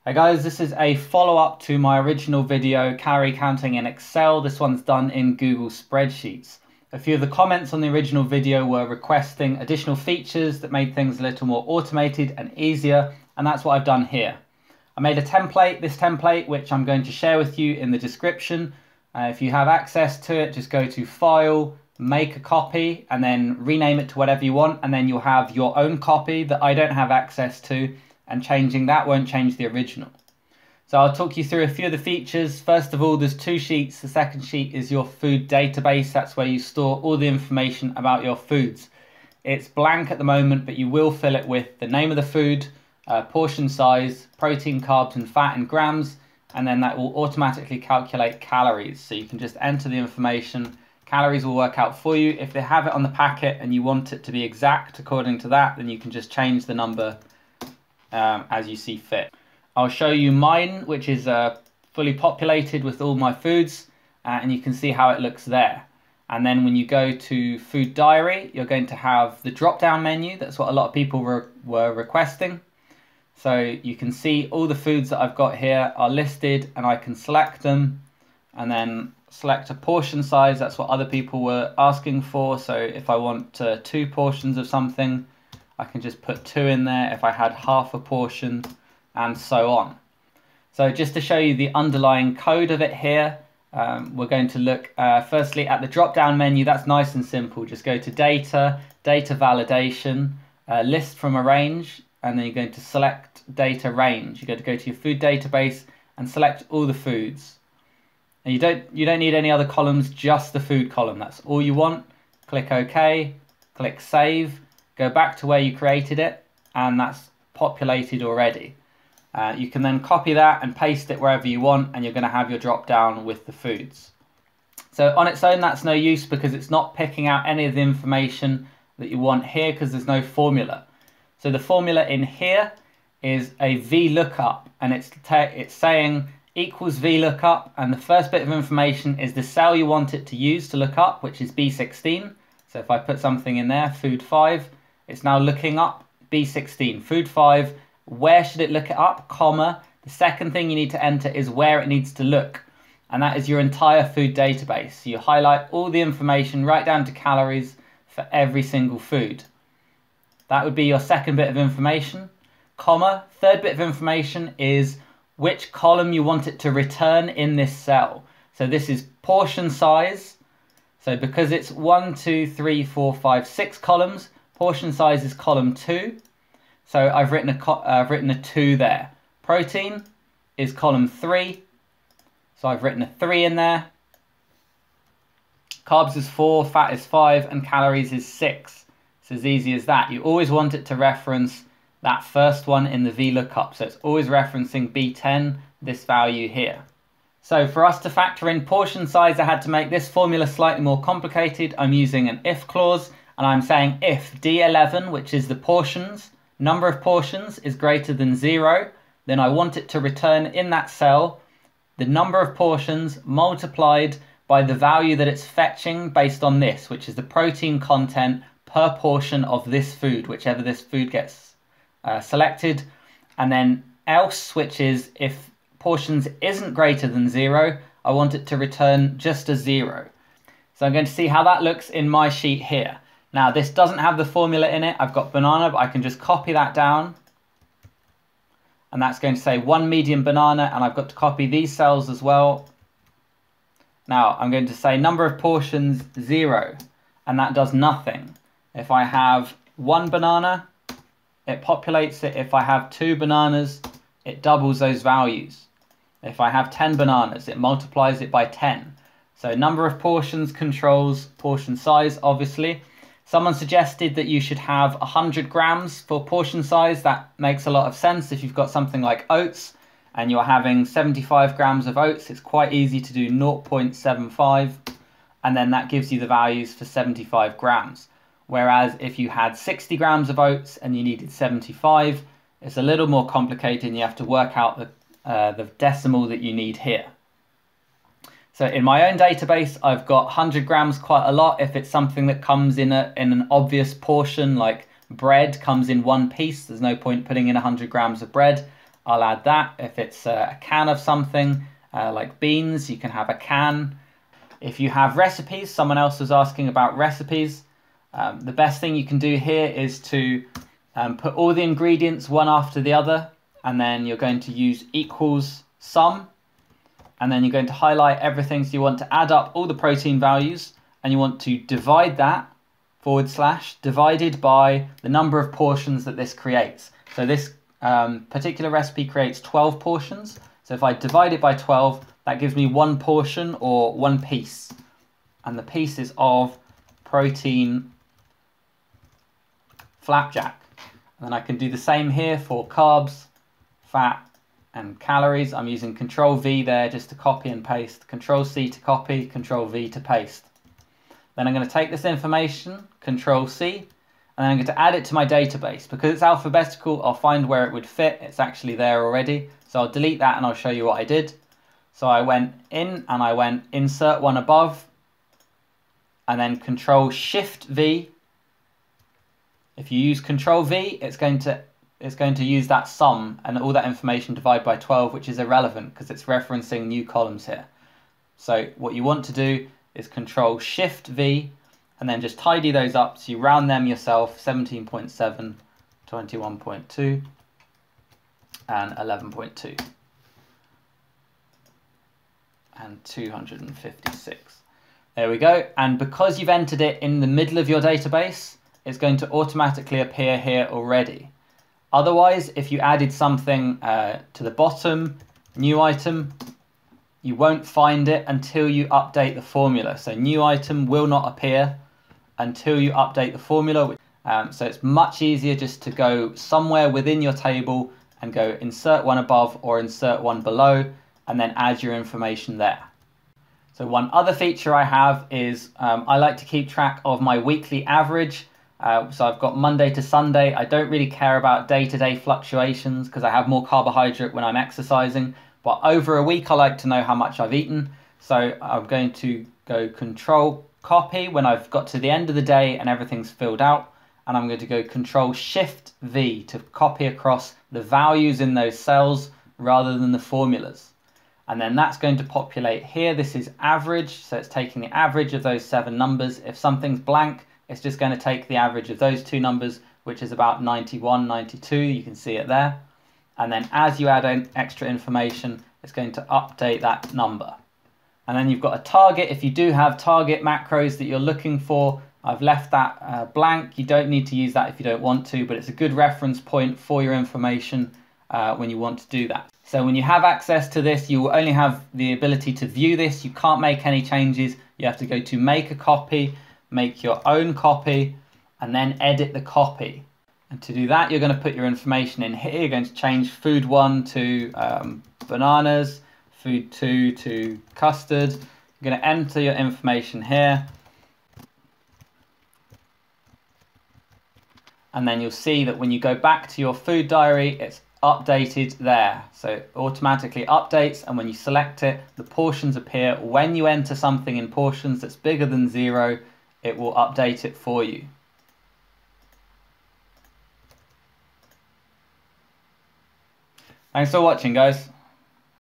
Hey guys, this is a follow-up to my original video, Calorie Counting in Excel. This one's done in Google Spreadsheets. A few of the comments on the original video were requesting additional features that made things a little more automated and easier, and that's what I've done here. I made a template, this template, which I'm going to share with you in the description. If you have access to it, just go to File, make a copy, and then rename it to whatever you want, and then you'll have your own copy that I don't have access to, and changing that won't change the original. So I'll talk you through a few of the features. First of all, there's two sheets. The second sheet is your food database. That's where you store all the information about your foods. It's blank at the moment, but you will fill it with the name of the food, portion size, protein, carbs, and fat in grams, and then that will automatically calculate calories. So you can just enter the information. Calories will work out for you. If they have it on the packet and you want it to be exact according to that, then you can just change the number as you see fit. I'll show you mine, which is fully populated with all my foods, and you can see how it looks there. And then when you go to food diary, you're going to have the drop down menu. That's what a lot of people were requesting. So you can see all the foods that I've got here are listed, and I can select them and then select a portion size. That's what other people were asking for. So if I want 2 portions of something, I can just put 2 in there if I had half a portion, and so on. So just to show you the underlying code of it here, we're going to look firstly at the drop-down menu. That's nice and simple. Just go to Data, Data Validation, List from a range, and then you're going to select Data Range. You're going to go to your food database and select all the foods. And you don't need any other columns, just the food column. That's all you want. Click OK, click Save. Go back to where you created it, and that's populated already. You can then copy that and paste it wherever you want, and you're going to have your drop down with the foods. So on its own, that's no use because it's not picking out any of the information that you want here because there's no formula. So the formula in here is a VLOOKUP, and it's saying equals VLOOKUP, and the first bit of information is the cell you want it to use to look up, which is B16. So if I put something in there, food 5, it's now looking up B16, food 5. Where should it look it up, comma. The second thing you need to enter is where it needs to look, and that is your entire food database. So you highlight all the information right down to calories for every single food. That would be your second bit of information, comma. Third bit of information is which column you want it to return in this cell. So this is portion size. So because it's 1, 2, 3, 4, 5, 6 columns, portion size is column 2. So I've written a 2 there. Protein is column 3. So I've written a 3 in there. Carbs is 4, fat is 5, and calories is 6. It's as easy as that. You always want it to reference that first one in the VLOOKUP. So it's always referencing B10, this value here. So for us to factor in portion size, I had to make this formula slightly more complicated. I'm using an if clause, and I'm saying if D11, which is the portions, number of portions is greater than 0, then I want it to return in that cell the number of portions multiplied by the value that it's fetching based on this, which is the protein content per portion of this food, whichever this food gets selected. And then else, which is if portions isn't greater than 0, I want it to return just a 0. So I'm going to see how that looks in my sheet here. Now this doesn't have the formula in it. I've got banana, but I can just copy that down. And that's going to say 1 medium banana, and I've got to copy these cells as well. Now I'm going to say number of portions 0, and that does nothing. If I have 1 banana, it populates it. If I have 2 bananas, it doubles those values. If I have 10 bananas, it multiplies it by 10. So number of portions controls portion size, obviously. Someone suggested that you should have 100 grams for portion size. That makes a lot of sense. If you've got something like oats and you're having 75 grams of oats, it's quite easy to do 0.75, and then that gives you the values for 75 grams. Whereas if you had 60 grams of oats and you needed 75, it's a little more complicated, and you have to work out the decimal that you need here. So in my own database, I've got 100 grams, quite a lot. If it's something that comes in an obvious portion, like bread comes in 1 piece, there's no point putting in 100 grams of bread. I'll add that. If it's a can of something like beans, you can have a can. If you have recipes, someone else was asking about recipes. The best thing you can do here is to put all the ingredients one after the other, and then you're going to use equals sum, and then you're going to highlight everything. So you want to add up all the protein values, and you want to divide that / divided by the number of portions that this creates. So this particular recipe creates 12 portions. So if I divide it by 12, that gives me 1 portion or 1 piece. And the piece is of protein flapjack. And then I can do the same here for carbs, fat, and calories. I'm using Control V there just to copy and paste. Control C to copy, Control V to paste. Then I'm going to take this information, Control C, and then I'm going to add it to my database. Because it's alphabetical, I'll find where it would fit. It's actually there already. So I'll delete that and I'll show you what I did. So I went in and I went insert one above, and then Control Shift V. If you use Control V, it's going to use that sum and all that information divided by 12, which is irrelevant because it's referencing new columns here. So what you want to do is Control Shift V and then just tidy those up. So you round them yourself, 17.7, 21.2 and 11.2 and 256. There we go. And because you've entered it in the middle of your database, it's going to automatically appear here already. Otherwise, if you added something to the bottom, new item, you won't find it until you update the formula. So new item will not appear until you update the formula. So it's much easier just to go somewhere within your table and go insert one above or insert one below and then add your information there. So one other feature I have is I like to keep track of my weekly average. So I've got Monday to Sunday. I don't really care about day-to-day fluctuations because I have more carbohydrate when I'm exercising. But over a week, I like to know how much I've eaten. So I'm going to go Control Copy when I've got to the end of the day and everything's filled out. And I'm going to go Control Shift V to copy across the values in those cells rather than the formulas. And then that's going to populate here. This is average. So it's taking the average of those 7 numbers. If something's blank, it's just going to take the average of those 2 numbers, which is about 91, 92. You can see it there. And then as you add in extra information, it's going to update that number. And then you've got a target. If you do have target macros that you're looking for, I've left that blank. You don't need to use that if you don't want to, but it's a good reference point for your information when you want to do that. So when you have access to this, you will only have the ability to view this. You can't make any changes. You have to go to make a copy, make your own copy, and then edit the copy. And to do that, you're going to put your information in here. You're going to change food 1 to bananas, food 2 to custard. You're going to enter your information here. And then you'll see that when you go back to your food diary, it's updated there. So it automatically updates, and when you select it, the portions appear. When you enter something in portions that's bigger than 0, it will update it for you. Thanks for watching, guys.